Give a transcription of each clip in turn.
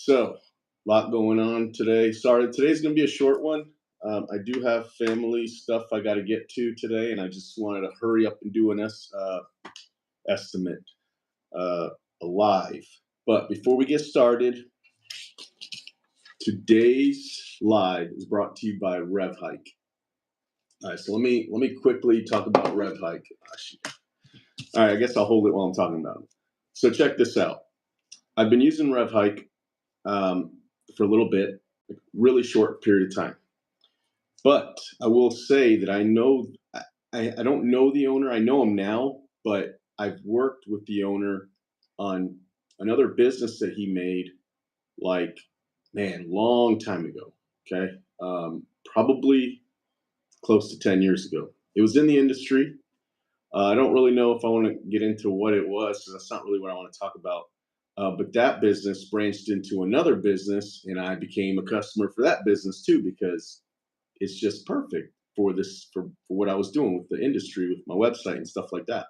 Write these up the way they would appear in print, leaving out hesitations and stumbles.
So, a lot going on today. Sorry, today's going to be a short one. I do have family stuff I got to get to today, and I just wanted to hurry up and do an estimate uh, live. But before we get started, today's live is brought to you by RevHike. All right, so let me quickly talk about RevHike. All right, I guess I'll hold it while I'm talking about it. So check this out. I've been using RevHike for a little bit, really short period of time. But I will say that I know I don't know the owner. I know him now, but I've worked with the owner on another business that he made, like, man, long time ago. Okay, probably close to 10 years ago. It was in the industry. I don't really know if I want to get into what it was because that's not really what I want to talk about. But that business branched into another business, and I became a customer for that business too because it's just perfect for what I was doing with the industry, with my website and stuff like that.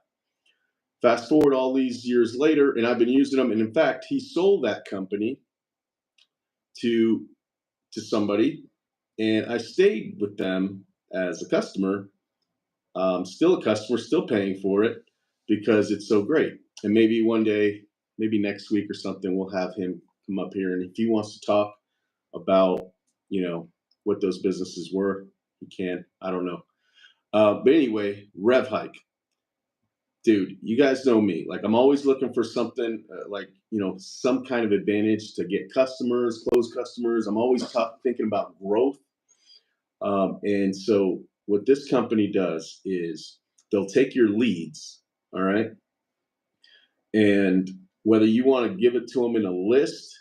Fast forward all these years later, and I've been using them. And in fact, he sold that company to somebody, and I stayed with them as a customer, still a customer, still paying for it because it's so great. And maybe one day, maybe next week or something, we'll have him come up here, and if he wants to talk about, what those businesses were, he can. I don't know. But anyway, RevHike, dude, you guys know me. Like, I'm always looking for something, some kind of advantage to get customers, close customers. I'm always thinking about growth. And so, what this company does is they'll take your leads, all right, and whether you want to give it to them in a list,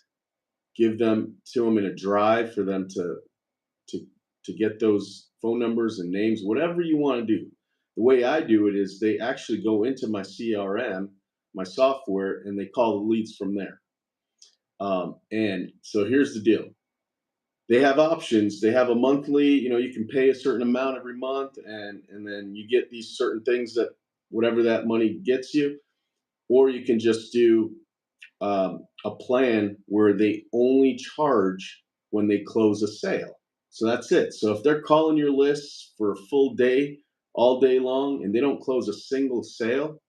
give them to them in a drive for them to to get those phone numbers and names, whatever you want to do. The way I do it is they actually go into my CRM, my software, and they call the leads from there. And so here's the deal. They have options. They have a monthly, you can pay a certain amount every month, and then you get these certain things that whatever that money gets you, or you can just do a plan where they only charge when they close a sale. So that's it. So if they're calling your lists for a full day, all day long, and they don't close a single sale,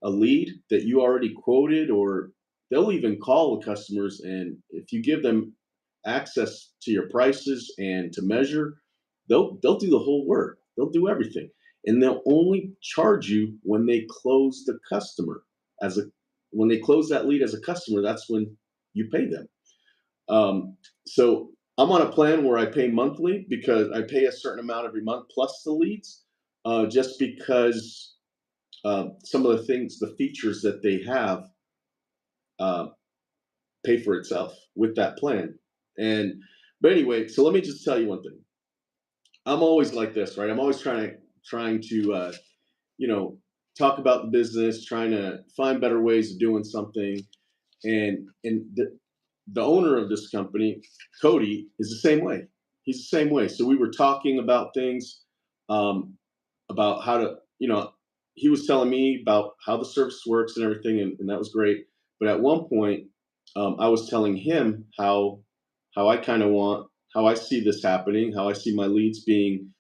a lead that you already quoted, or they'll even call the customers. And if you give them access to your prices and to measure, they'll do the whole work. They'll do everything. And they'll only charge you when they close the customer as a when they close that lead as a customer, that's when you pay them. So I'm on a plan where I pay monthly because I pay a certain amount every month plus the leads, just because some of the things, the features that they have, uh, pay for itself with that plan. And but anyway, so let me just tell you one thing. I'm always like this, right? I'm always trying to you know talk about the business, trying to find better ways of doing something. And the owner of this company, Cody, is the same way. He's the same way. So we were talking about things, about how to, he was telling me about how the service works and everything, and that was great. But at one point, I was telling him how I kind of want, how I see this happening, how I see my leads being,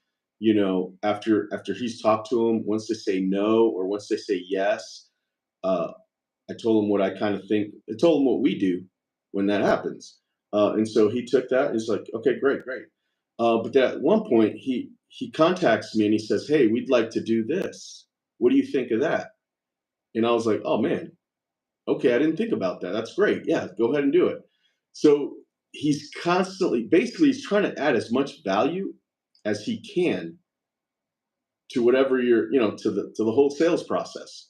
after he's talked to them, once they say no or once they say yes, uh, I told him what I kind of think. I told him what we do when that happens, and so he took that and he's like, "Okay, great, great." But then at one point, he contacts me and he says, "Hey, we'd like to do this. What do you think of that?" And I was like, "Oh man, okay, I didn't think about that. That's great. Yeah, go ahead and do it." So he's constantly, basically, he's trying to add as much value as he can to whatever to the whole sales process.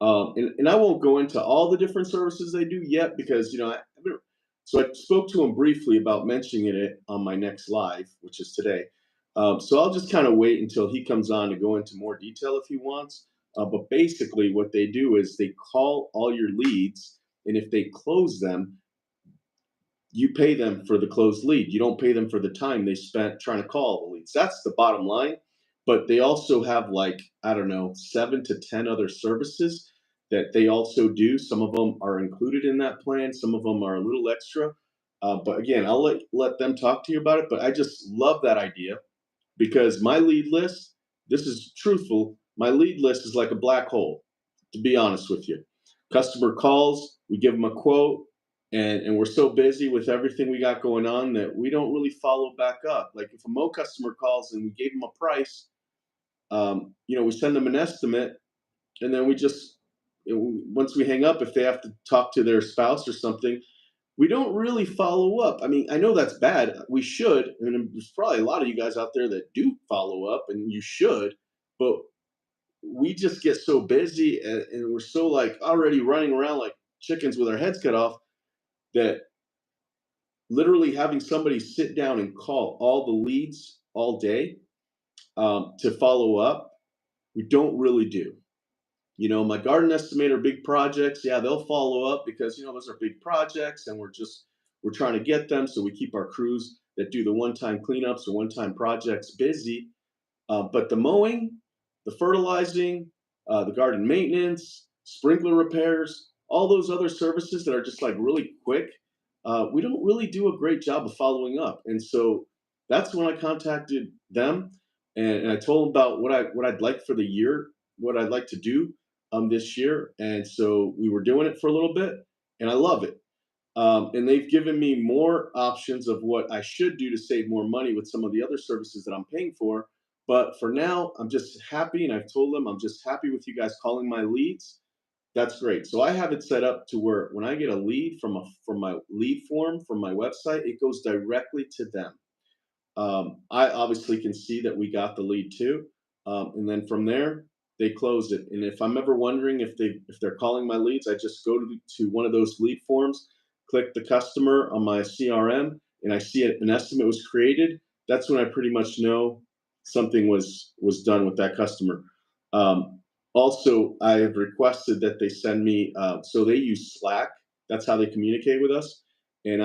And I won't go into all the different services they do yet because so I spoke to him briefly about mentioning it on my next live, which is today. So I'll just kind of wait until he comes on to go into more detail if he wants. But basically, what they do is they call all your leads, and if they close them, you pay them for the closed lead. You don't pay them for the time they spent trying to call the leads. That's the bottom line. But they also have, like, I don't know, 7 to 10 other services that they also do. Some of them are included in that plan. Some of them are a little extra. But again, I'll let them talk to you about it. But I just love that idea because my lead list, this is truthful, my lead list is like a black hole, to be honest with you. Customer calls, we give them a quote, and we're so busy with everything we got going on that we don't really follow back up. Like if a Mo customer calls and we gave them a price, we send them an estimate, and then we just, once we hang up, if they have to talk to their spouse or something, we don't really follow up. I mean, I know that's bad. We should. I mean, there's probably a lot of you guys out there that do follow up, and you should. But we just get so busy, and we're so like already running around like chickens with our heads cut off that literally having somebody sit down and call all the leads all day to follow up, we don't really do. My garden estimator big projects, yeah, they'll follow up because those are big projects, and we're trying to get them, so we keep our crews that do the one-time cleanups or one-time projects busy. But the mowing, the fertilizing, the garden maintenance, sprinkler repairs, all those other services that are just like really quick, we don't really do a great job of following up. And so that's when I contacted them, and I told them about what I'd like for the year, what I'd like to do this year. And so we were doing it for a little bit, and I love it. And they've given me more options of what I should do to save more money with some of the other services that I'm paying for. But for now, I'm just happy, and I've told them I'm just happy with you guys calling my leads. That's great. So I have it set up to where when I get a lead from my lead form from my website, it goes directly to them. I obviously can see that we got the lead too, and then from there they close it. And if I'm ever wondering if they're calling my leads, I just go to one of those lead forms, click the customer on my CRM, and I see an estimate was created. That's when I pretty much know something was done with that customer. Um, Also, I have requested that they send me. So they use Slack. That's how they communicate with us, and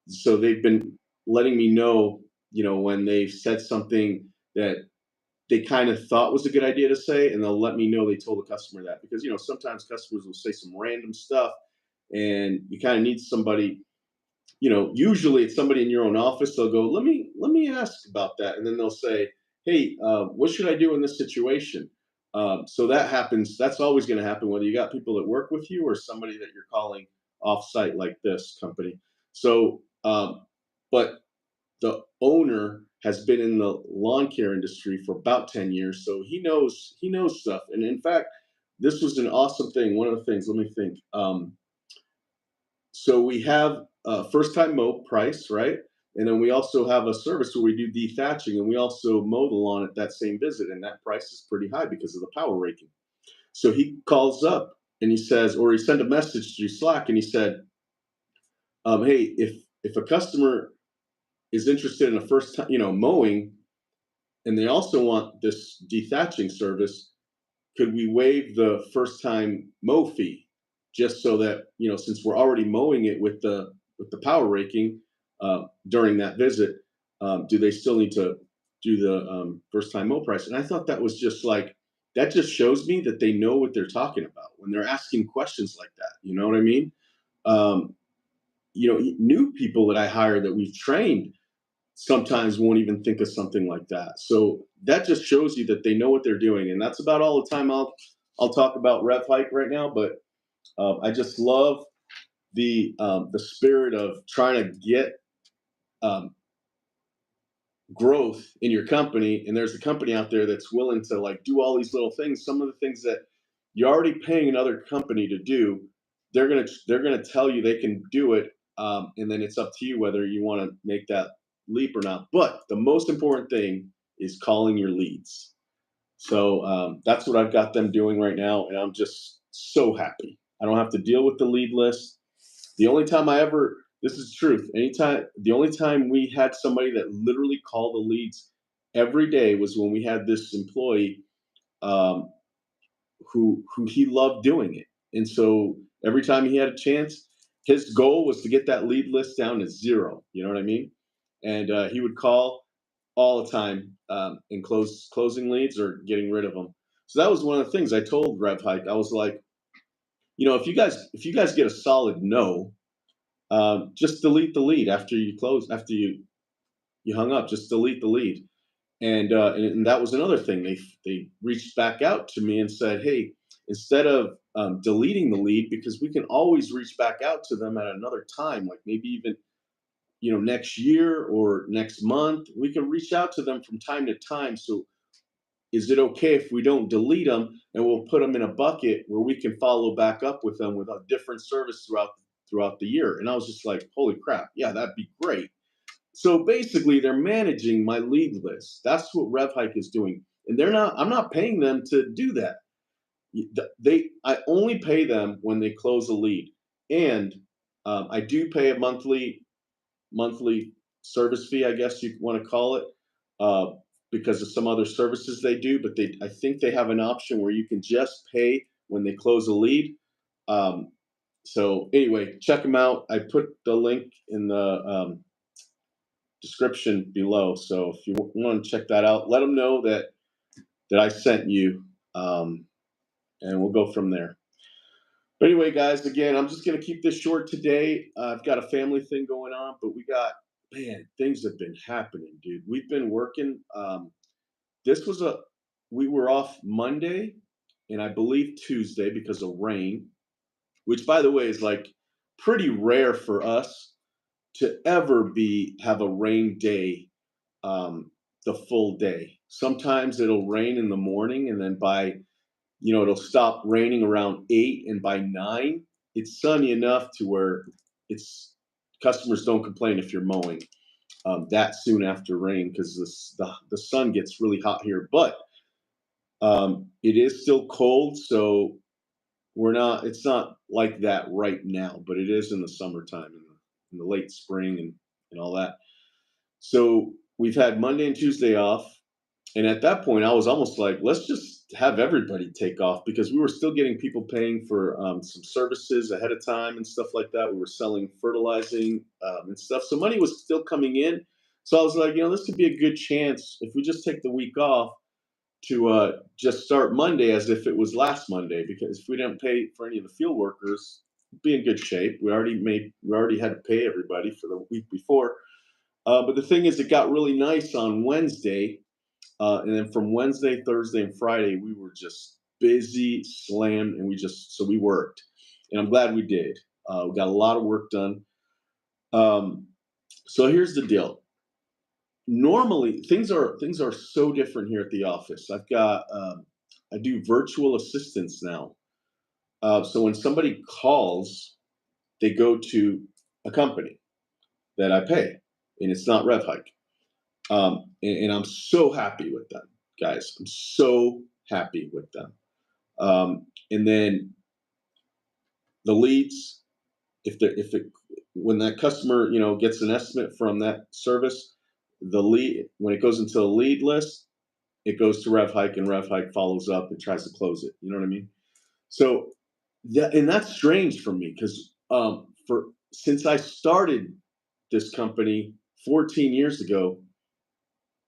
so they've been letting me know, when they've said something that they kind of thought was a good idea to say, and they'll let me know they told the customer that because sometimes customers will say some random stuff, and you kind of need somebody. Usually it's somebody in your own office. They'll go, let me ask about that, and then they'll say, hey, what should I do in this situation? So that happens. That's always going to happen whether you got people that work with you or somebody that you're calling off site like this company. So, but the owner has been in the lawn care industry for about 10 years, so he knows stuff. And in fact, this was an awesome thing. One of the things, let me think. So we have a first time mow price, right? And then we also have a service where we do dethatching, and we also mow the lawn at that same visit, and that price is pretty high because of the power raking. So he calls up and he says, or he sent a message through Slack, and he said, "Hey, if a customer is interested in a first time, mowing, and they also want this dethatching service, could we waive the first time mow fee just so that since we're already mowing it with the power raking during that visit, do they still need to do the first time mow price?" And I thought that was just like that just shows me that they know what they're talking about when they're asking questions like that. You know what I mean? Um, New people that I hire that we've trained sometimes won't even think of something like that. So that just shows you that they know what they're doing, and that's about all the time I'll talk about Rev Hike right now. But I just love the spirit of trying to get um, growth in your company, and there's a company out there that's willing to like do all these little things. Some of the things that you're already paying another company to do, they're gonna tell you they can do it, and then it's up to you whether you want to make that leap or not. But the most important thing is calling your leads. So that's what I've got them doing right now, and I'm just so happy. I don't have to deal with the lead list. The only time I ever, this is truth, the only time we had somebody that literally called the leads every day was when we had this employee um, who he loved doing it. And so every time he had a chance, his goal was to get that lead list down to zero. You know what I mean? And he would call all the time and closing leads or getting rid of them. So that was one of the things I told Rev Hike. I was like, if you guys get a solid no, just delete the lead after you hung up. Just delete the lead. And that was another thing. They reached back out to me and said, "Hey, instead of deleting the lead, because we can always reach back out to them at another time, like maybe even next year or next month, we can reach out to them from time to time. So is it okay if we don't delete them and we'll put them in a bucket where we can follow back up with them with a different service throughout the year?" And I was just like, "Holy crap, yeah, that'd be great." So basically, they're managing my lead list. That's what RevHike is doing, and I'm not paying them to do that. I only pay them when they close a lead, and I do pay a monthly service fee, I guess you want to call it, uh, because of some other services they do. But I think they have an option where you can just pay when they close a lead. Um, so anyway, check them out. I put the link in the description below. So if you want to check that out, let them know that I sent you, um, and we'll go from there. But anyway, guys, again, I'm just gonna keep this short today. I've got a family thing going on, but man, things have been happening, dude. We've been working. This was a We were off Monday and I believe Tuesday because of rain, which by the way is like pretty rare for us to ever be have a rain day, um, the full day. Sometimes it'll rain in the morning, and then it'll stop raining around 8, and by 9, it's sunny enough to where it's customers don't complain if you're mowing that soon after rain because the sun gets really hot here. But it is still cold, so it's not like that right now, but it is in the summertime, in the late spring and all that. So we've had Monday and Tuesday off. And at that point, I was almost like, let's just have everybody take off because we were still getting people paying for some services ahead of time and stuff like that. We were selling fertilizing and stuff. So money was still coming in. So I was like, this could be a good chance if we just take the week off to just start Monday as if it was last Monday. Because if we didn't pay for any of the field workers, we'd be in good shape. We already had to pay everybody for the week before. But the thing is, it got really nice on Wednesday, and then from Wednesday, Thursday, and Friday, we were just busy, slammed, and we worked, and I'm glad we did. We got a lot of work done. Um, so here's the deal. Normally, things are so different here at the office. I do virtual assistants now. So when somebody calls, they go to a company that I pay, and it's not RevHike. And I'm so happy with them, guys. I'm so happy with them. And then the leads, if it when that customer gets an estimate from that service, the lead when it goes into a lead list, it goes to RevHike, and RevHike follows up and tries to close it. You know what I mean? So that's strange for me because for since I started this company 14 years ago,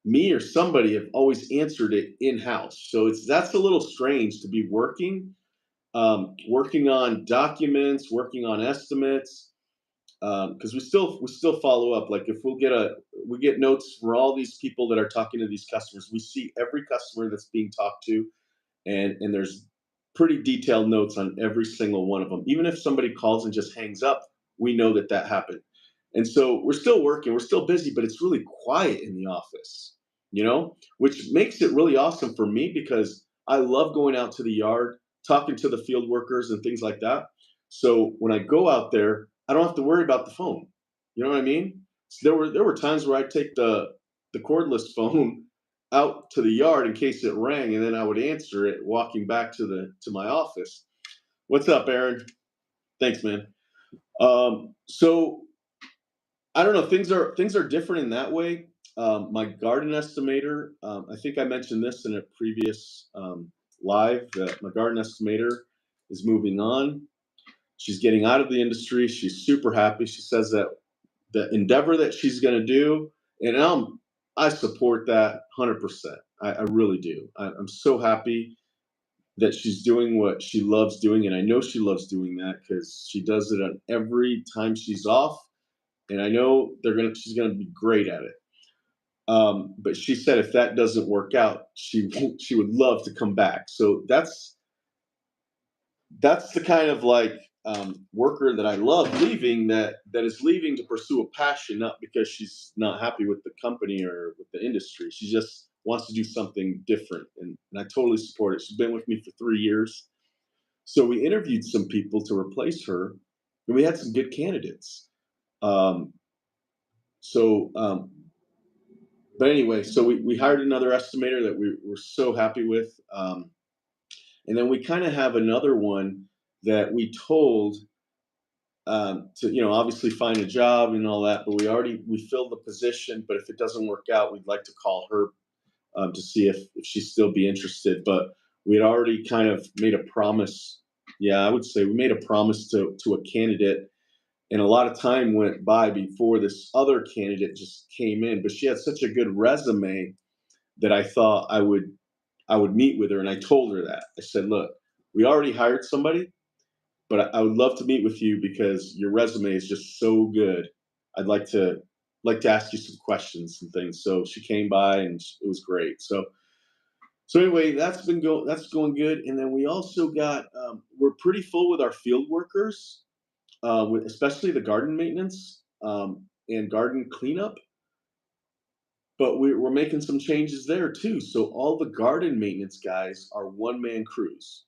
me or somebody have always answered it in house. So that's a little strange to be working on documents, working on estimates, because we still follow up. Like if we get notes from all these people that are talking to these customers. We see every customer that's being talked to, and there's pretty detailed notes on every single one of them. Even if somebody calls and just hangs up, we know that happened. And so we're still working, we're still busy, but it's really quiet in the office, which makes it really awesome for me because I love going out to the yard, talking to the field workers and things like that. So when I go out there, I don't have to worry about the phone. You know what I mean? So there were times where I'd take the cordless phone out to the yard in case it rang, and then I would answer it walking back to my office. What's up, Aaron? Thanks, man. So I don't know. Things are different in that way. My garden estimator. I think I mentioned this in a previous live. That my garden estimator is moving on. She's getting out of the industry. She's super happy. She says that the endeavor that she's going to do, and I support that 100%. I really do. I'm so happy that she's doing what she loves doing, and I know she loves doing that because she does it on every time she's off, and I know she's gonna be great at it. But she said if that doesn't work out, she would love to come back. So that's the kind of like worker that I love leaving, that is leaving to pursue a passion, not because she's not happy with the company or with the industry. She just wants to do something different, and I totally support it. She's been with me for 3 years. So we interviewed some people to replace her, and we had some good candidates. Um, so, but anyway, so we hired another estimator that we were so happy with. And then we kind of have another one that we told to, obviously find a job and all that, but we filled the position. But if it doesn't work out, we'd like to call her to see if she'd still be interested. But we had already kind of made a promise. Yeah, I would say we made a promise to a candidate, and a lot of time went by before this other candidate just came in. But she had such a good resume that I thought I would meet with her, and I told her that. I said, "Look, we already hired somebody, but I would love to meet with you because your resume is just so good. I'd like to ask you some questions and things." So she came by, and it was great. So anyway, that's going good. And then we also got we're pretty full with our field workers, especially the garden maintenance and garden cleanup. But we're making some changes there too. So all the garden maintenance guys are one man crews.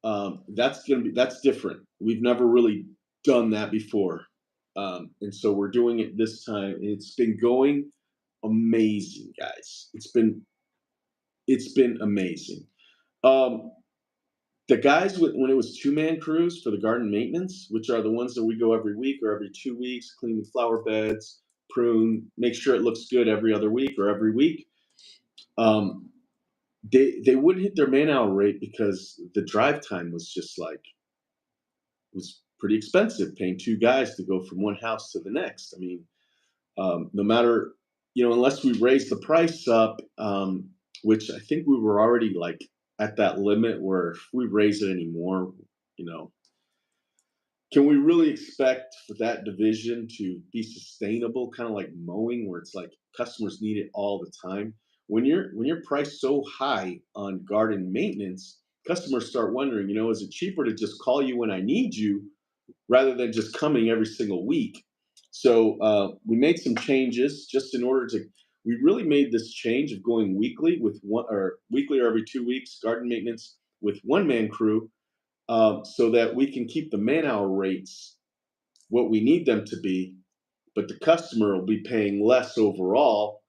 That's different. We've never really done that before, and so we're doing it this time. And it's been going amazing, guys. It's been amazing. Um, the guys when it was two-man crews for the garden maintenance, which are the ones that we go every week or every 2 weeks, clean the flower beds, prune, make sure it looks good every other week or every week. Um, they wouldn't hit their man hour rate because the drive time was just like was pretty expensive, paying two guys to go from one house to the next. I mean, no matter, unless we raise the price up, which I think we were already like at that limit where if we raise it anymore, you know, can we really expect for that division to be sustainable, kind of like mowing, where it's like customers need it all the time? When you're priced so high on garden maintenance, customers start wondering, is it cheaper to just call you when I need you rather than just coming every single week? So we made some changes just in order to. We really made this change of going weekly with one or weekly or every 2 weeks garden maintenance with one man crew, so that we can keep the man hour rates what we need them to be, but the customer will be paying less overall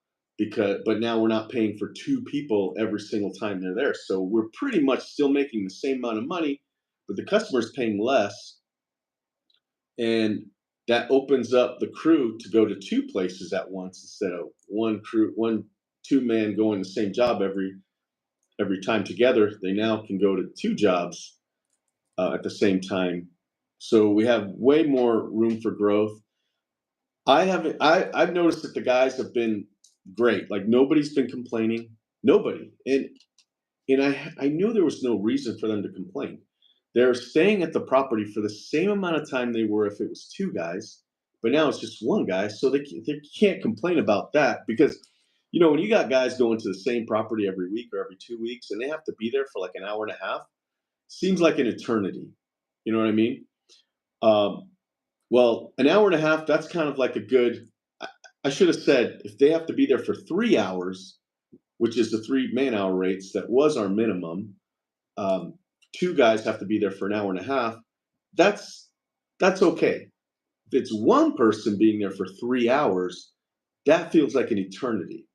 but now we're not paying for two people every single time they're there. So we're pretty much still making the same amount of money, but the customer's paying less, and that opens up the crew to go to two places at once instead of one two-man going the same job every time together. They now can go to two jobs at the same time. So we have way more room for growth. I haven't. I've noticed that the guys have been great. Like nobody's been complaining. Nobody. And I knew there was no reason for them to complain. They're staying at the property for the same amount of time they were if it was two guys, but now it's just one guy, so they can't complain about that because when you got guys going to the same property every week or every 2 weeks and they have to be there for like an hour and a half, seems like an eternity. You know what I mean? Um, well, an hour and a half, that's kind of like a good. I should have said if they have to be there for 3 hours, which is the three man hour rates, that was our minimum. Um, two guys have to be there for an hour and a half. That's that's okay. If it's one person being there for 3 hours, that feels like an eternity.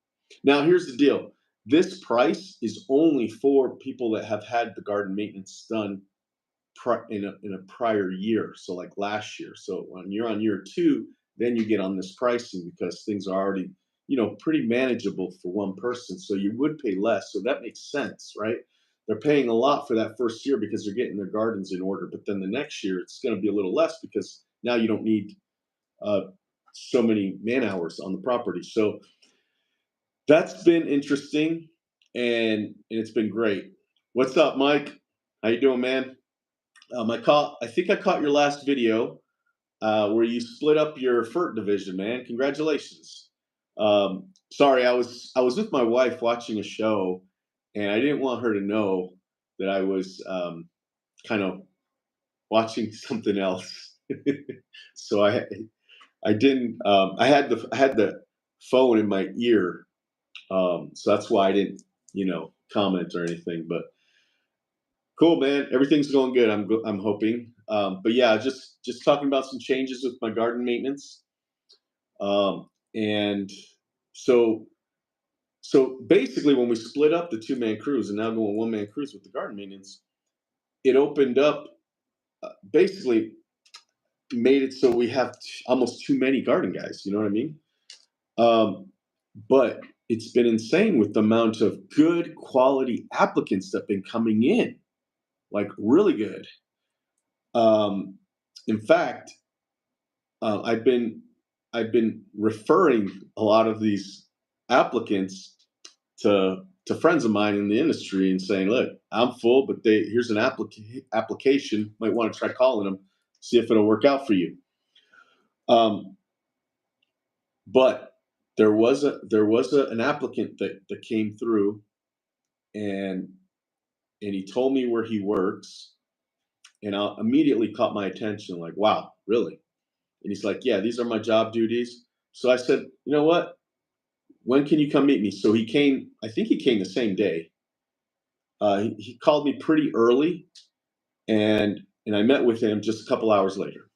Now, here's the deal. This price is only for people that have had the garden maintenance done in a prior year, so like last year. So when you're on year two, then you get on this pricing because things are already pretty manageable for one person. So you would pay less. So that makes sense, right? They're paying a lot for that first year because they're getting their gardens in order. But then the next year, it's going to be a little less because now you don't need uh, so many man hours on the property. So that's been interesting, and it's been great. What's up, Mike? How you doing, man? I think I caught your last video where you split up your FERT division, man. Congratulations. Sorry, I was with my wife watching a show, and I didn't want her to know that I was kind of watching something else. So I didn't. I had the phone in my ear, so that's why I didn't, comment or anything. But cool, man. Everything's going good. I'm hoping. But yeah, just talking about some changes with my garden maintenance. And so so basically, when we split up the 2-man crews and now going 1-man crews with the garden maintenance, it opened up, basically made it so we have almost too many garden guys. You know what I mean? Um, but it's been insane with the amount of good quality applicants that have been coming in, like really good. Um, in fact, I've been referring a lot of these applicants to friends of mine in the industry and saying, "Look, I'm full, but here's an application. Might want to try calling them, see if it'll work out for you." Um, but an applicant that came through, and he told me where he works, and I immediately caught my attention. Like, wow, really? And he's like, "Yeah, these are my job duties." So I said, "You know what? When can you come meet me?" So he came. I think he came the same day. He called me pretty early, and I met with him just a couple hours later.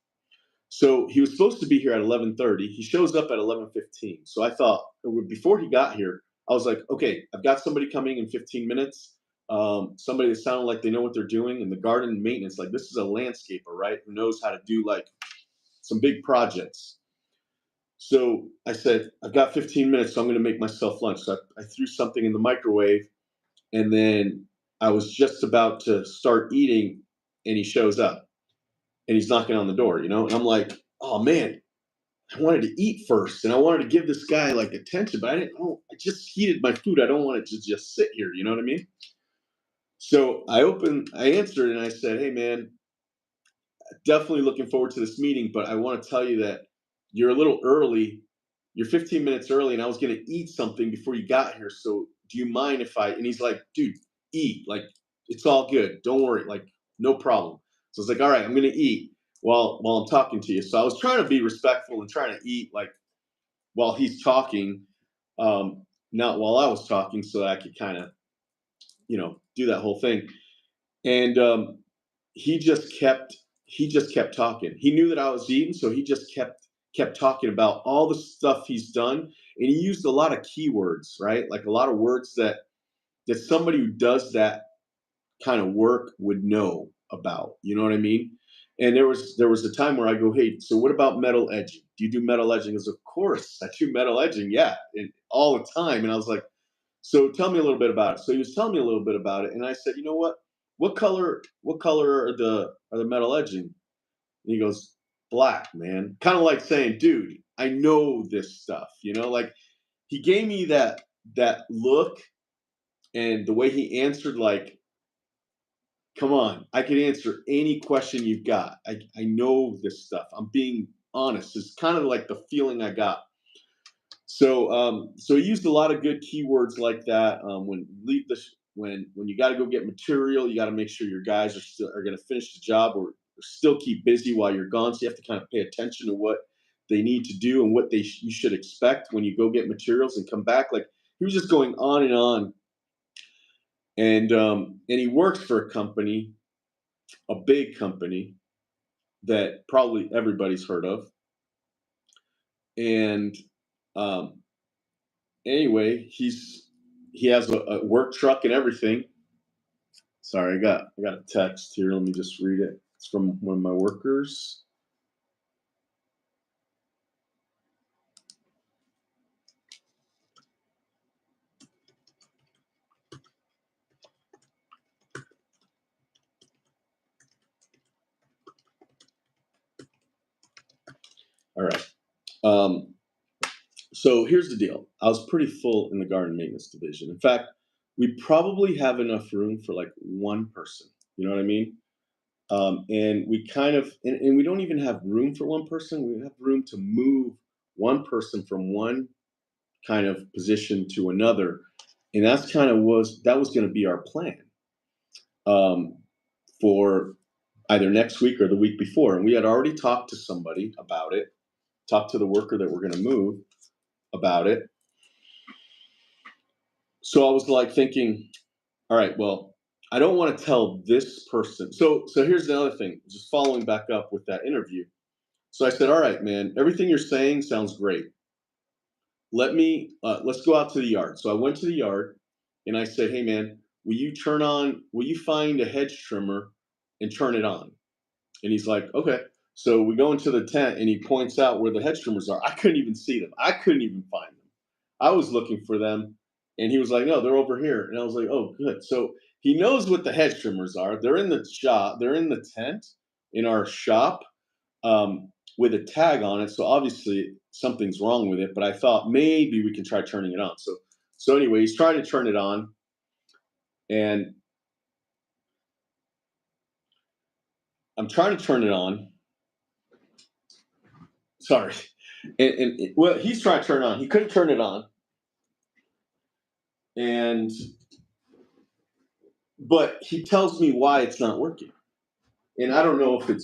So he was supposed to be here at 11:30. He shows up at 11:15. So I thought, before he got here, I was like, okay, I've got somebody coming in 15 minutes. Somebody that sounded like they know what they're doing in the garden maintenance. Like, this is a landscaper, right? Who knows how to do like some big projects. So I said, I've got 15 minutes, so I'm going to make myself lunch. So I threw something in the microwave, and then I was just about to start eating, and he shows up, and he's knocking on the door, and I'm like, oh man, I wanted to eat first, and I wanted to give this guy like attention, but I didn't. Oh, I just heated my food. I don't want it to just sit here. You know what I mean? So I answered, and I said, hey man, definitely looking forward to this meeting, but I want to tell you that you're a little early. You're 15 minutes early, and I was going to eat something before you got here. So do you mind if I? And he's like, dude, eat. Like, it's all good. Don't worry. Like, no problem. So I was like, all right, I'm going to eat while I'm talking to you. So I was trying to be respectful and trying to eat like while he's talking, not while I was talking, so that I could kind of, do that whole thing. And he just kept talking. He knew that I was eating, so he just kept talking about all the stuff he's done, and he used a lot of keywords, right? Like a lot of words that somebody who does that kind of work would know about. You know what I mean? And there was a time where I go, hey, so what about metal edging? Do you do metal edging? He goes, of course, I do metal edging, yeah, and all the time. And I was like, so tell me a little bit about it. So he was telling me a little bit about it, and I said, you know what? What color are the metal edging? And he goes, black, man. Kind of like saying, dude, I know this stuff. Like he gave me that look, and the way he answered, like, come on, I can answer any question you've got. I know this stuff. I'm being honest. It's kind of like the feeling I got. So he used a lot of good keywords like that. When you got to go get material, you got to make sure your guys are going to finish the job, or still keep busy while you're gone. So you have to kind of pay attention to what they need to do and what you should expect when you go get materials and come back. Like, he was just going on and on, and he works for a company, a big company that probably everybody's heard of. And um, anyway, he has a work truck and everything. Sorry, I got a text here. Let me just read it. It's from one of my workers. All right. So here's the deal. I was pretty full in the garden maintenance division. In fact, we probably have enough room for like one person. You know what I mean? And we kind of, and we don't even have room for one person. We have room to move one person from one kind of position to another, and that was going to be our plan um, for either next week or the week before. And we had already talked to somebody about it, talked to the worker that we're going to move about it. So I was like thinking, all right, well, I don't want to tell this person. So here's the other thing, just following back up with that interview. So I said, all right, man, everything you're saying sounds great. Let's go out to the yard. So I went to the yard and I said, hey, man, will you find a hedge trimmer and turn it on? And he's like, okay. So we go into the tent and he points out where the hedge trimmers are. I couldn't even see them. I couldn't even find them. I was looking for them. And he was like, no, they're over here. And I was like, oh, good. So he knows what the hedge trimmers are. They're in the shop. They're in the tent in our shop with a tag on it. So obviously something's wrong with it. But I thought maybe we can try turning it on. So anyway, he's trying to turn it on. And I'm trying to turn it on. Sorry. Well, he's trying to turn it on. He couldn't turn it on. But he tells me why it's not working. And I don't know if if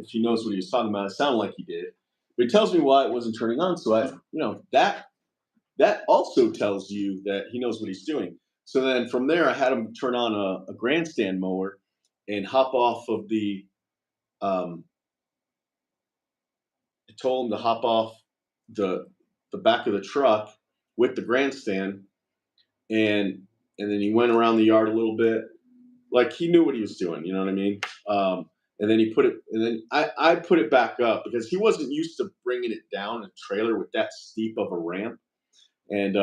he knows what he was talking about. It sounded like he did. But he tells me why it wasn't turning on. So that also tells you that he knows what he's doing. So then from there, I had him turn on a grandstand mower and hop off of I told him to hop off the back of the truck with the grandstand, and then he went around the yard a little bit, like he knew what he was doing. You know what I mean? And then I put it back up because he wasn't used to bringing it down a trailer with that steep of a ramp, and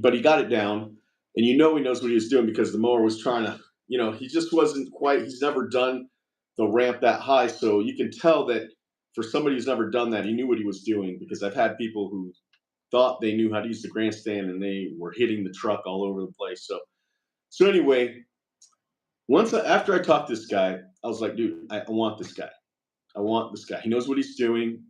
but he got it down, and he knows what he was doing because the mower was trying to, he just wasn't quite. He's never done the ramp that high, so you can tell that for somebody who's never done that, he knew what he was doing because I've had people who thought they knew how to use the grandstand and they were hitting the truck all over the place. So anyway, after I talked to this guy, I was like, dude, I want this guy. I want this guy. He knows what he's doing.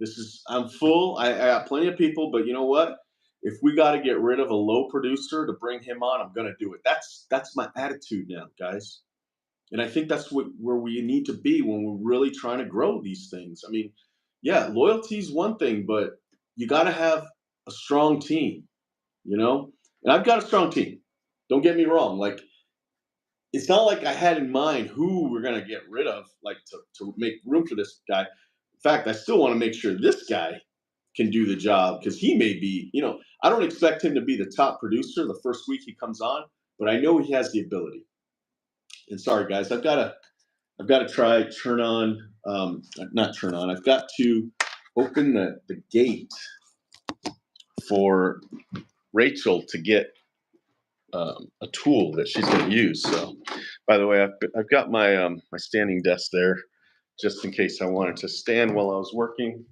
I'm full. I got plenty of people, but you know what? If we got to get rid of a low producer to bring him on, I'm gonna do it. That's my attitude now, guys. And I think that's where we need to be when we're really trying to grow these things. I mean, yeah, loyalty is one thing, but you got to have a strong team, you know? And I've got a strong team. Don't get me wrong. Like, it's not like I had in mind who we're going to get rid of, like to make room for this guy. In fact, I still want to make sure this guy can do the job because he may be, I don't expect him to be the top producer the first week he comes on, but I know he has the ability. And sorry, guys, I've got to try turn on, not turn on. I've got to open the gate for Rachel to get a tool that she's going to use. So, by the way, I've got my my standing desk there, just in case I wanted to stand while I was working.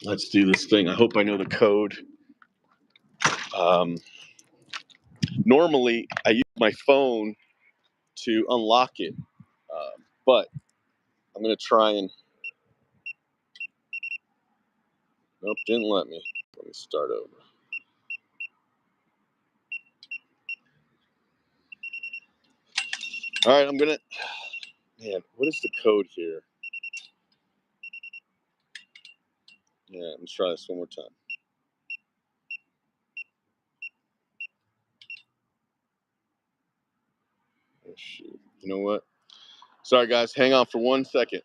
Let's do this thing. I hope I know the code. Normally, I use my phone to unlock it, but I'm going to try and. Nope, didn't let me. Let me start over. All right, man, what is the code here? Yeah, let's try this one more time. Oh, shoot. You know what? Sorry, guys. Hang on for 1 second.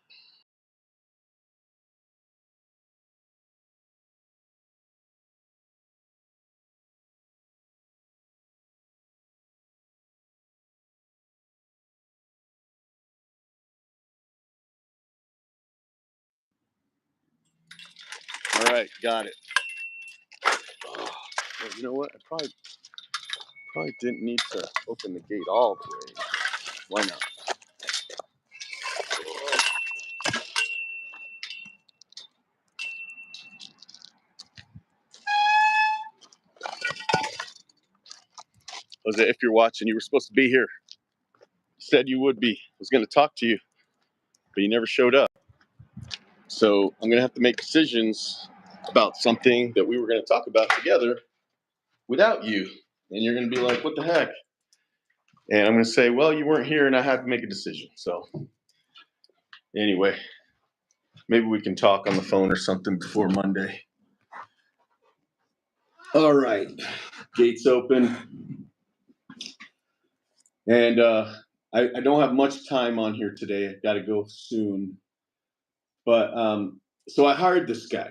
All right, got it. Oh, you know what? I probably didn't need to open the gate all the way. Why not? Jose, if you're watching, you were supposed to be here. You said you would be. I was going to talk to you, but you never showed up. So I'm going to have to make decisions about something that we were going to talk about together without you. And you're going to be like, what the heck? And I'm going to say, well, you weren't here and I had to make a decision. So anyway, maybe we can talk on the phone or something before Monday. All right. Gates open. And I don't have much time on here today. I've got to go soon. But so I hired this guy.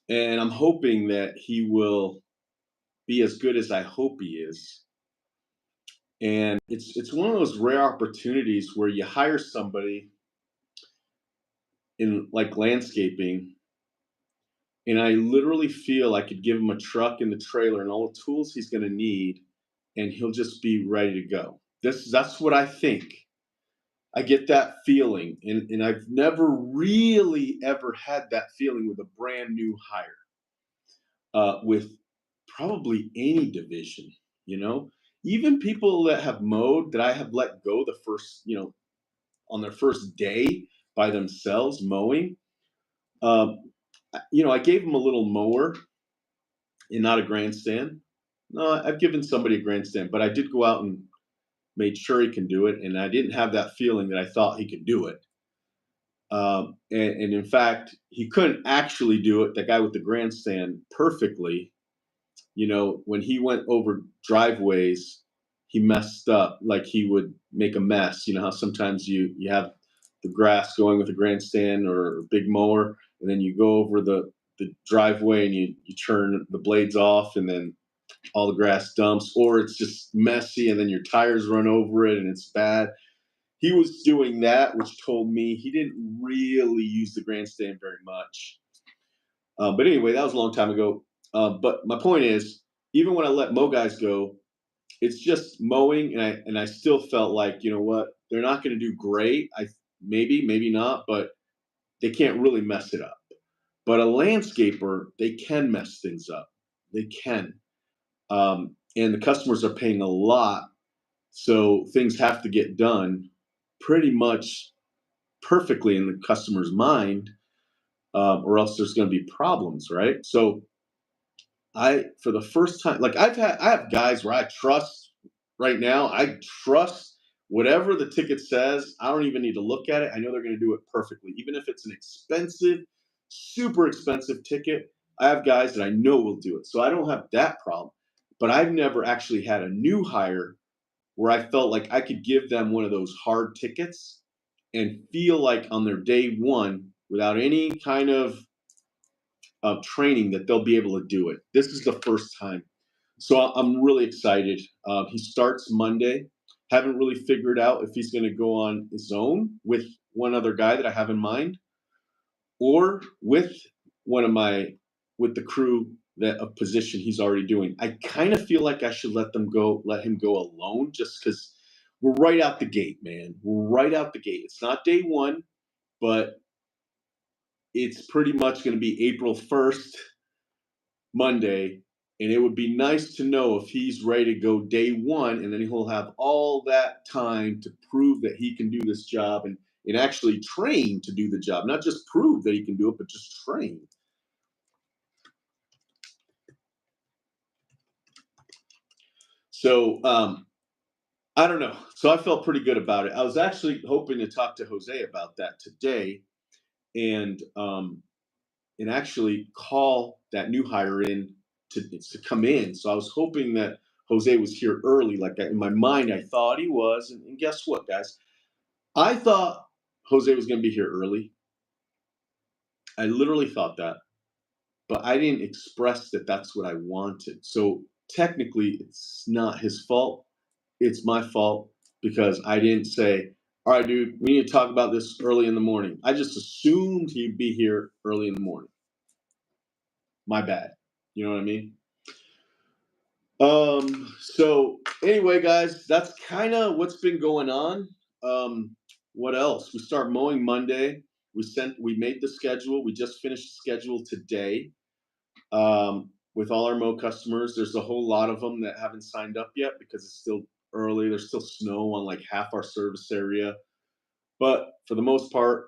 And I'm hoping that he will be as good as I hope he is. And it's one of those rare opportunities where you hire somebody in like landscaping, and I literally feel I could give him a truck and the trailer and all the tools he's going to need, and he'll just be ready to go. That's what I think. I get that feeling, and I've never really ever had that feeling with a brand new hire, with probably any division, you know. Even people that have mowed that I have let go the first, on their first day by themselves mowing. I gave them a little mower and not a grandstand. No, I've given somebody a grandstand, but I did go out and made sure he can do it, and I didn't have that feeling that I thought he could do it. And in fact, he couldn't actually do it. The guy with the grandstand perfectly. When he went over driveways, he messed up. Like he would make a mess. You know how sometimes you have the grass going with a grandstand or a big mower, and then you go over the driveway and you turn the blades off, and then all the grass dumps, or it's just messy and then your tires run over it and it's bad. He was doing that, which told me he didn't really use the grandstand very much. But anyway, that was a long time ago. But my point is, even when I let mow guys go, it's just mowing, and I still felt like, you know what, they're not going to do great. Maybe not, but they can't really mess it up. But a landscaper, they can mess things up. They can, and the customers are paying a lot, so things have to get done pretty much perfectly in the customer's mind, or else there's going to be problems, right? So for the first time, like I have guys where I trust right now. I trust whatever the ticket says. I don't even need to look at it. I know they're going to do it perfectly, even if it's an expensive, super expensive ticket. I have guys that I know will do it, so I don't have that problem. But I've never actually had a new hire where I felt like I could give them one of those hard tickets and feel like on their day one, without any kind of training, that they'll be able to do it. This is the first time. So I'm really excited. He starts Monday. Haven't really figured out if he's going to go on his own with one other guy that I have in mind, or with with the crew that a position he's already doing. I kind of feel like I should let him go alone, just because we're right out the gate, man. We're right out the gate. It's not day one, but it's pretty much going to be April 1st, Monday. And it would be nice to know if he's ready to go day one, and then he'll have all that time to prove that he can do this job, and actually train to do the job, not just prove that he can do it, but just train. So I don't know. So I felt pretty good about it. I was actually hoping to talk to Jose about that today, and actually call that new hire in to come in. So I was hoping that Jose was here early. Like in my mind, I thought he was. And guess what, guys? I thought Jose was going to be here early. I literally thought that, but I didn't express that that's what I wanted. So technically, it's not his fault. It's my fault because I didn't say, all right, dude, we need to talk about this early in the morning. I just assumed he'd be here early in the morning. My bad. You know what I mean? So anyway, guys, that's kind of what's been going on. What else? We start mowing Monday. We made the schedule. We just finished the schedule today, with all our Mo customers. There's a whole lot of them that haven't signed up yet because it's still early. There's still snow on like half our service area. But for the most part,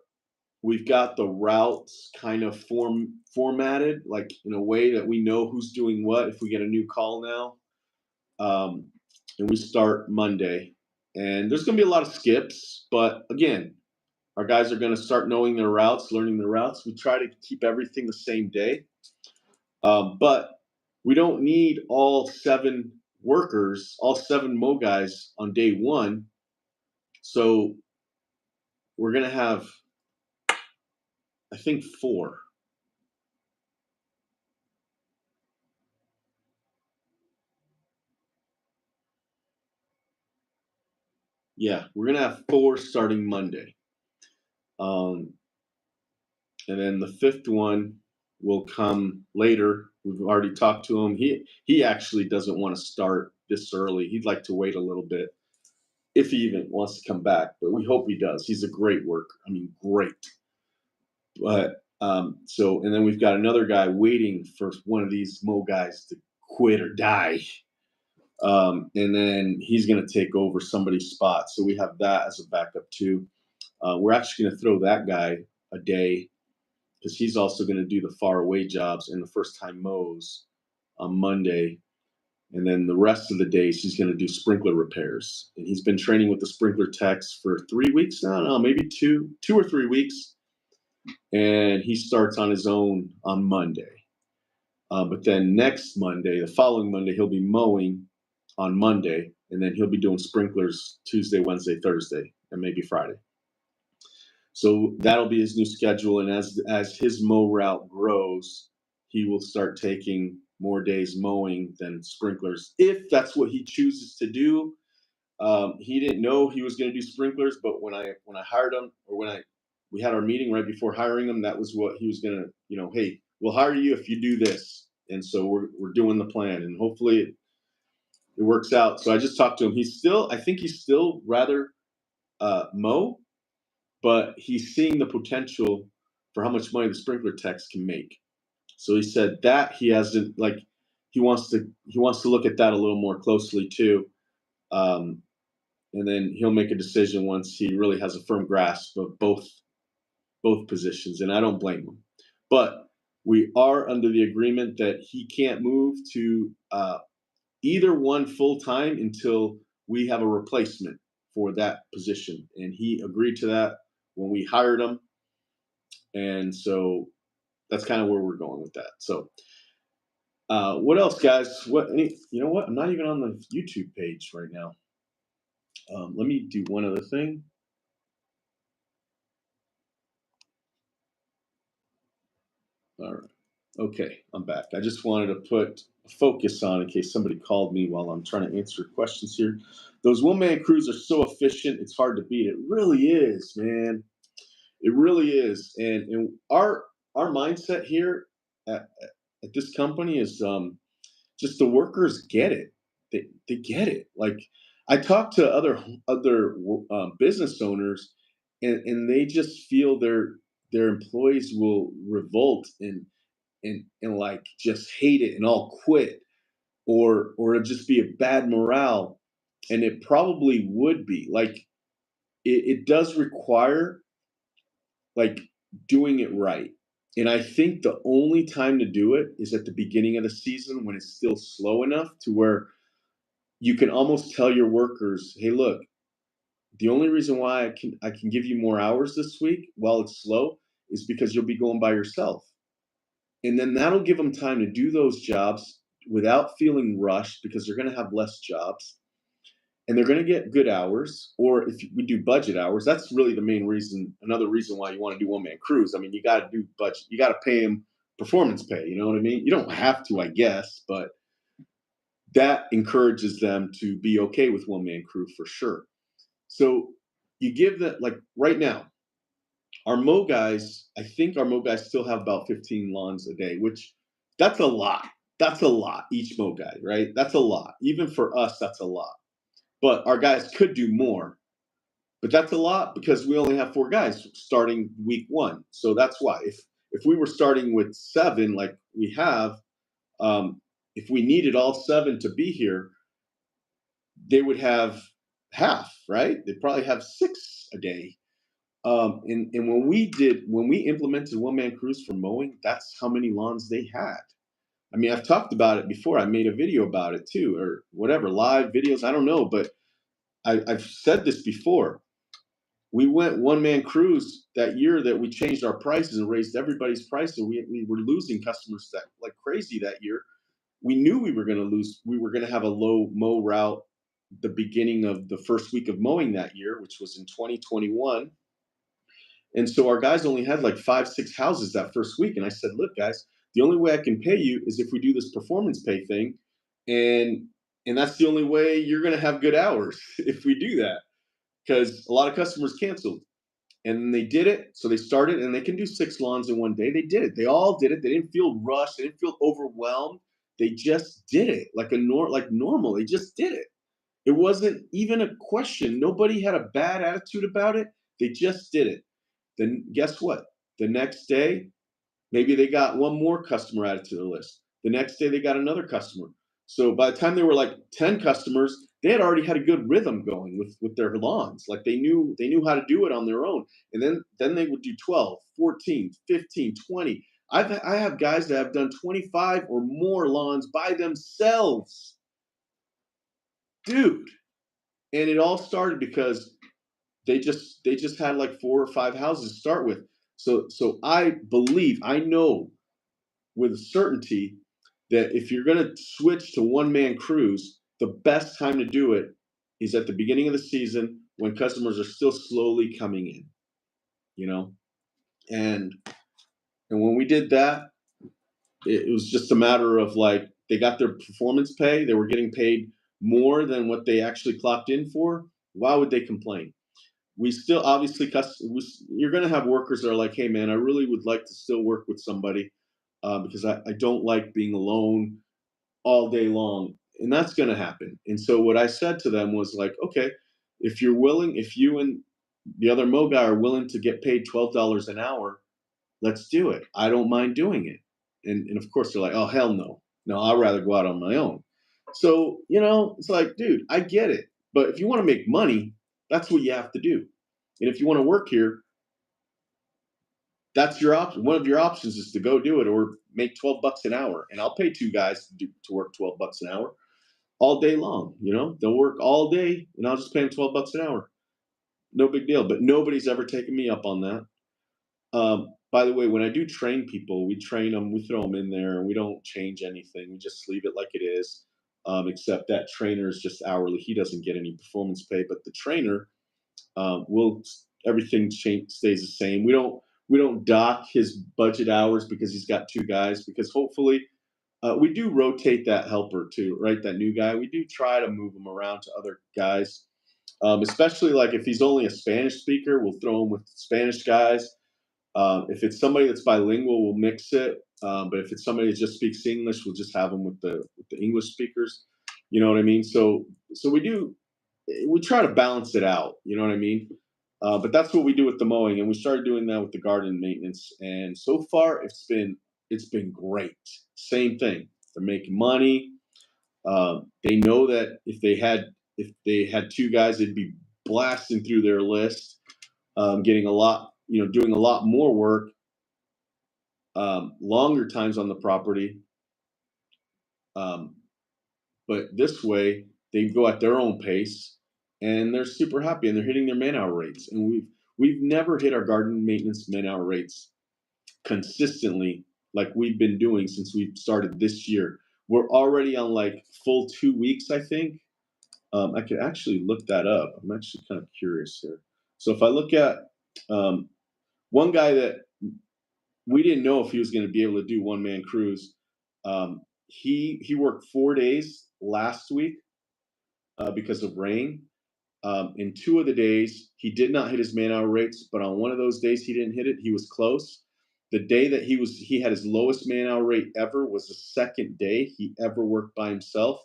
we've got the routes kind of formatted, like in a way that we know who's doing what if we get a new call now. And we start Monday. And there's going to be a lot of skips, but again, our guys are going to start knowing their routes, learning their routes. We try to keep everything the same day, but we don't need all 7 workers, all 7 Mo guys on day 1. So we're going to have, I think, 4. Yeah, we're going to have 4 starting Monday. And then the 5th one will come later. We've already talked to him. He actually doesn't want to start this early. He'd like to wait a little bit if he even wants to come back, but we hope he does. He's a great worker. I mean, great. But so, and then we've got another guy waiting for one of these Mo guys to quit or die. And then he's going to take over somebody's spot. So we have that as a backup too. We're actually going to throw that guy a day because he's also going to do the far away jobs and the first time mows on Monday. And then the rest of the days, he's going to do sprinkler repairs. And he's been training with the sprinkler techs for 3 weeks now, no, maybe 2 or 3 weeks. And he starts on his own on Monday. But then next Monday, the following Monday, he'll be mowing on Monday. And then he'll be doing sprinklers Tuesday, Wednesday, Thursday, and maybe Friday. So that'll be his new schedule. And as his mow route grows, he will start taking more days mowing than sprinklers, if that's what he chooses to do. He didn't know he was going to do sprinklers, but when I hired him, or we had our meeting right before hiring him, that was what he was going to, hey, we'll hire you if you do this. And so we're doing the plan, and hopefully it works out. So I just talked to him. I think he's still rather mow, but he's seeing the potential for how much money the sprinkler techs can make. So he said that he hasn't, like, he wants to look at that a little more closely too. And then he'll make a decision once he really has a firm grasp of both positions. And I don't blame him, but we are under the agreement that he can't move to either one full time until we have a replacement for that position. And he agreed to that when we hired him. And so that's kind of where we're going with that. So what else, guys? You know what? I'm not even on the YouTube page right now. Let me do one other thing. All right. Okay, I'm back. I just wanted to put a focus on in case somebody called me while I'm trying to answer questions here. Those one-man crews are so efficient, it's hard to beat. It really is, man. It really is. And our mindset here at this company is just the workers get it. They get it. Like, I talk to other business owners, and they just feel their employees will revolt and like just hate it and all quit, or it'd just be a bad morale. And it probably would be like, it does require like doing it right. And I think the only time to do it is at the beginning of the season when it's still slow enough to where you can almost tell your workers, hey, look, the only reason why I can give you more hours this week while it's slow is because you'll be going by yourself. And then that'll give them time to do those jobs without feeling rushed, because they're going to have less jobs and they're going to get good hours. Or if we do budget hours, that's really the main reason. Another reason why you want to do one-man crews. I mean, you got to do budget. You got to pay them performance pay. You know what I mean? You don't have to, I guess, but that encourages them to be okay with one-man crew for sure. So you give that, like right now, our Mo guys, I think our Mo guys still have about 15 lawns a day, which that's a lot. That's a lot, each Mo guy, right? That's a lot. Even for us, that's a lot. But our guys could do more. But that's a lot because we only have 4 guys starting week 1. So that's why. If we were starting with 7 like we have, if we needed all 7 to be here, they would have half, right? They'd probably have 6 a day. And when we implemented one man crews for mowing, that's how many lawns they had. I mean, I've talked about it before. I made a video about it too, or whatever, live videos. I don't know, but I've said this before. We went one man crews that year that we changed our prices and raised everybody's prices. We were losing customers that like crazy that year. We knew we were going to lose. We were going to have a low mow route the beginning of the first week of mowing that year, which was in 2021. And so our guys only had like 5, 6 houses that first week. And I said, look, guys, the only way I can pay you is if we do this performance pay thing. And that's the only way you're going to have good hours if we do that. Because a lot of customers canceled. And they did it. So they started, and they can do 6 lawns in one day. They did it. They all did it. They didn't feel rushed. They didn't feel overwhelmed. They just did it like normal. They just did it. It wasn't even a question. Nobody had a bad attitude about it. They just did it. Then guess what? The next day, maybe they got one more customer added to the list. The next day, they got another customer. So by the time they were like 10 customers, they had already had a good rhythm going with their lawns. Like they knew how to do it on their own. And then they would do 12, 14, 15, 20. I have guys that have done 25 or more lawns by themselves. Dude. And it all started because they just had like 4 or 5 houses to start with. So I know with certainty that if you're going to switch to one man crews, the best time to do it is at the beginning of the season when customers are still slowly coming in, you know? And when we did that, it was just a matter of like, they got their performance pay. They were getting paid more than what they actually clocked in for. Why would they complain? We still obviously you're going to have workers that are like, hey man, I really would like to still work with somebody because I don't like being alone all day long. And that's going to happen. And so what I said to them was like, okay, if you and the other Mo guy are willing to get paid $12 an hour, let's do it. I don't mind doing it. And of course they're like, oh, hell no. No, I'd rather go out on my own. So, it's like, dude, I get it. But if you want to make money, that's what you have to do. And if you want to work here, that's your option. One of your options is to go do it or make $12 an hour. And I'll pay 2 guys to work $12 an hour all day long. They'll work all day and I'll just pay them $12 an hour. No big deal. But nobody's ever taken me up on that. By the way, when I do train people, we train them, we throw them in there, and we don't change anything. We just leave it like it is, except that trainer is just hourly. He doesn't get any performance pay, but the trainer everything stays the same. We don't dock his budget hours because he's got 2 guys, because hopefully we do rotate that helper too, right? That new guy. We do try to move him around to other guys, especially like if he's only a Spanish speaker, we'll throw him with Spanish guys. If it's somebody that's bilingual, we'll mix it. But if it's somebody that just speaks English, we'll just have them with the English speakers. You know what I mean? So we try to balance it out. You know what I mean? But that's what we do with the mowing, and we started doing that with the garden maintenance. And so far, it's been great. Same thing. They're making money. They know that if they had 2 guys, they'd be blasting through their list, getting a lot, doing a lot more work, longer times on the property. But this way, they go at their own pace, and they're super happy, and they're hitting their man-hour rates. And we've never hit our garden maintenance man-hour rates consistently like we've been doing since we started this year. We're already on like full 2 weeks, I think. I could actually look that up. I'm actually kind of curious here. So if I look at one guy that we didn't know if he was going to be able to do one-man crews, he worked 4 days last week because of rain. In 2 of the days, he did not hit his man-hour rates, but on one of those days he didn't hit it. He was close. The day that he had his lowest man-hour rate ever was the second day he ever worked by himself,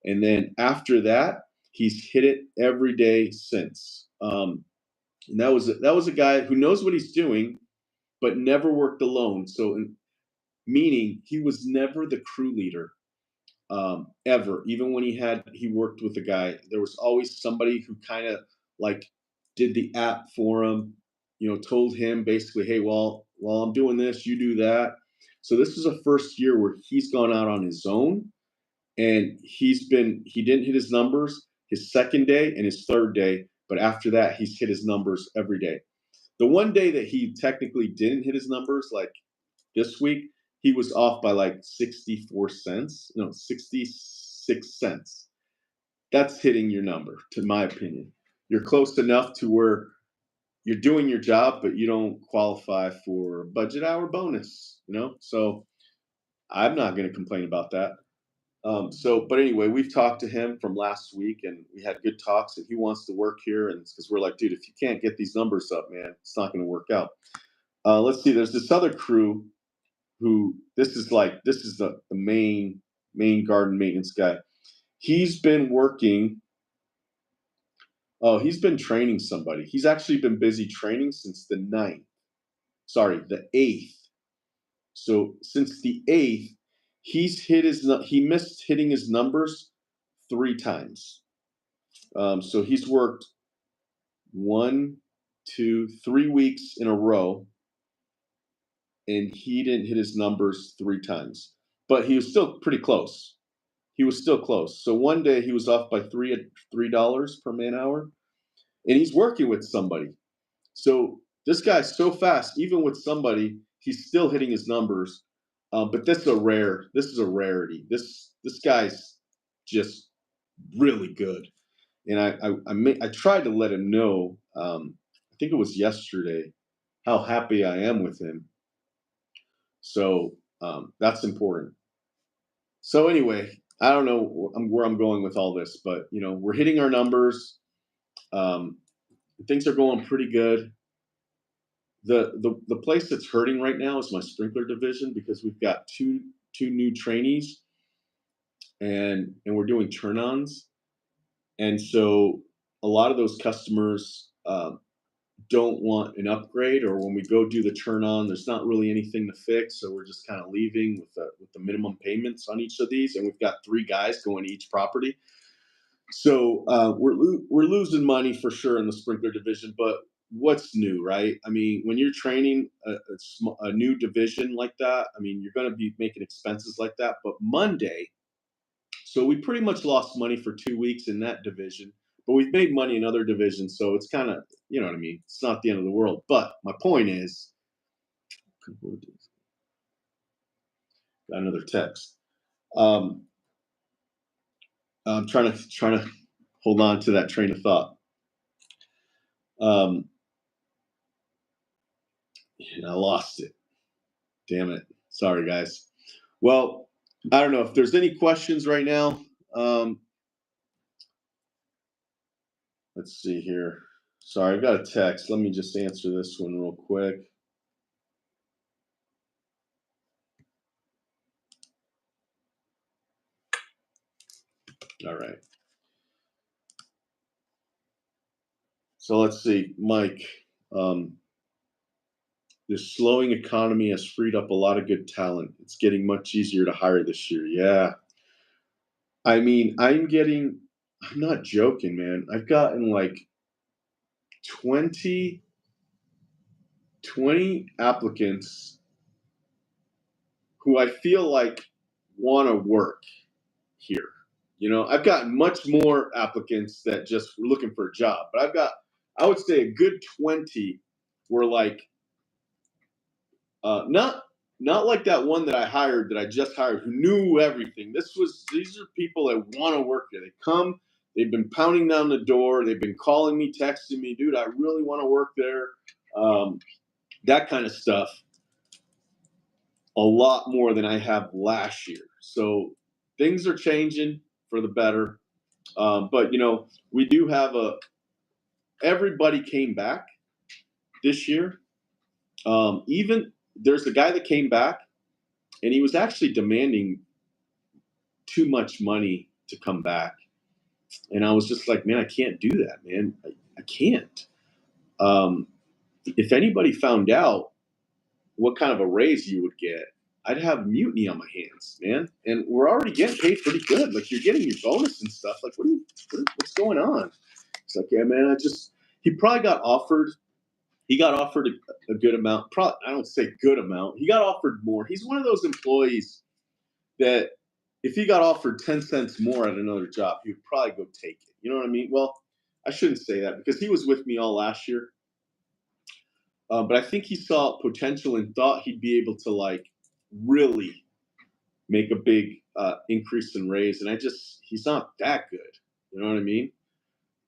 and then after that, he's hit it every day since. And that was a guy who knows what he's doing, but never worked alone. So, meaning he was never the crew leader. ever. Even when he worked with a guy, there was always somebody who kind of like did the app for him. Told him basically, hey, well, while I'm doing this, you do that. So this is a first year where he's gone out on his own, and he didn't hit his numbers his second day and his third day, but after that, he's hit his numbers every day. The one day that he technically didn't hit his numbers, like this week, he was off by like 64 cents. No, 66 cents. That's hitting your number, to my opinion. You're close enough to where you're doing your job, but you don't qualify for budget hour bonus. So I'm not going to complain about that. But anyway, we've talked to him from last week, and we had good talks, and he wants to work here. And it's because we're like, dude, if you can't get these numbers up, man, it's not going to work out. Let's see. There's this other crew who this is the main garden maintenance guy. He's been working. Oh, he's been training somebody. He's actually been busy training since the 9th. Sorry, the 8th. So since the 8th, he missed hitting his numbers 3 times. So he's worked 1, 2, 3 weeks in a row, and he didn't hit his numbers 3 times. But he was still pretty close. So one day he was off by $3 per man hour, and he's working with somebody. So this guy's so fast, even with somebody, he's still hitting his numbers. But this is a rarity. This guy's just really good. And I tried to let him know. I think it was yesterday how happy I am with him. So that's important. So anyway, I don't know where I'm going with all this, but we're hitting our numbers. Things are going pretty good. The place that's hurting right now is my sprinkler division, because we've got two new trainees, and we're doing turn-ons, and so a lot of those customers don't want an upgrade, or when we go do the turn-on, there's not really anything to fix, so we're just kind of leaving with the minimum payments on each of these, and we've got 3 guys going to each property. So we're losing money for sure in the sprinkler division, but what's new, right? I mean, when you're training a new division like that, I mean, you're going to be making expenses like that. But Monday, so we pretty much lost money for 2 weeks in that division, but we've made money in other divisions, so it's kind of, you know what I mean? It's not the end of the world. But my point is, got another text. I'm trying to hold on to that train of thought. And I lost it. Damn it. Sorry, guys. Well, I don't know if there's any questions right now. Let's see here. Sorry, I got a text. Let me just answer this one real quick. All right. So let's see, Mike. This slowing economy has freed up a lot of good talent. It's getting much easier to hire this year. Yeah. I mean, I'm not joking, man. I've gotten like 20 applicants who I feel like want to work here. I've gotten much more applicants that just were looking for a job, but I've got, I would say, a good 20 were like, not like that one that I just hired, who knew everything. These are people that want to work here. They come, they've been pounding down the door, they've been calling me, texting me, dude, I really want to work there. That kind of stuff. A lot more than I have last year. So things are changing for the better. But we do have everybody came back this year. Even there's a guy that came back, and he was actually demanding too much money to come back. And I was just like, man, I can't do that, man. I can't. If anybody found out what kind of a raise you would get, I'd have mutiny on my hands, man. And we're already getting paid pretty good. Like you're getting your bonus and stuff. Like what's going on? It's like, yeah, man. He probably got offered. He got offered a good amount. Probably, I don't say good amount. He got offered more. He's one of those employees that if he got offered 10 cents more at another job, he would probably go take it. You know what I mean? Well, I shouldn't say that because he was with me all last year. But I think he saw potential and thought he'd be able to like really make a big increase in raise. And he's not that good. You know what I mean?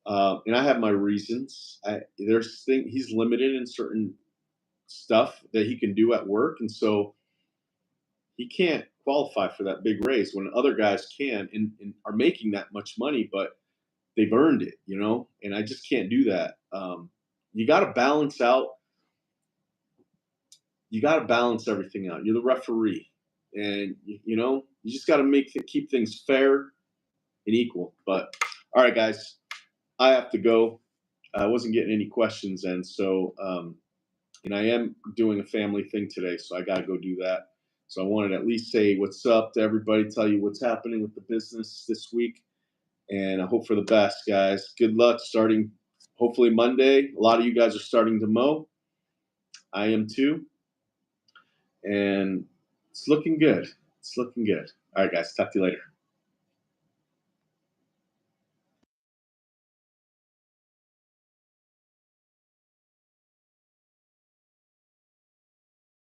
And I have my reasons. He's limited in certain stuff that he can do at work. And so he can't qualify for that big raise when other guys can and are making that much money, but they've earned it, you know? And I just can't do that. You got to balance out. You got to balance everything out. You're the referee, and you just got to keep things fair and equal. But all right, guys, I have to go. I wasn't getting any questions, and so and I am doing a family thing today, so I got to go do that. So I wanted to at least say what's up to everybody, tell you what's happening with the business this week, and I hope for the best, guys. Good luck starting hopefully Monday. A lot of you guys are starting to mow. I am too. And it's looking good. It's looking good. All right, guys. Talk to you later.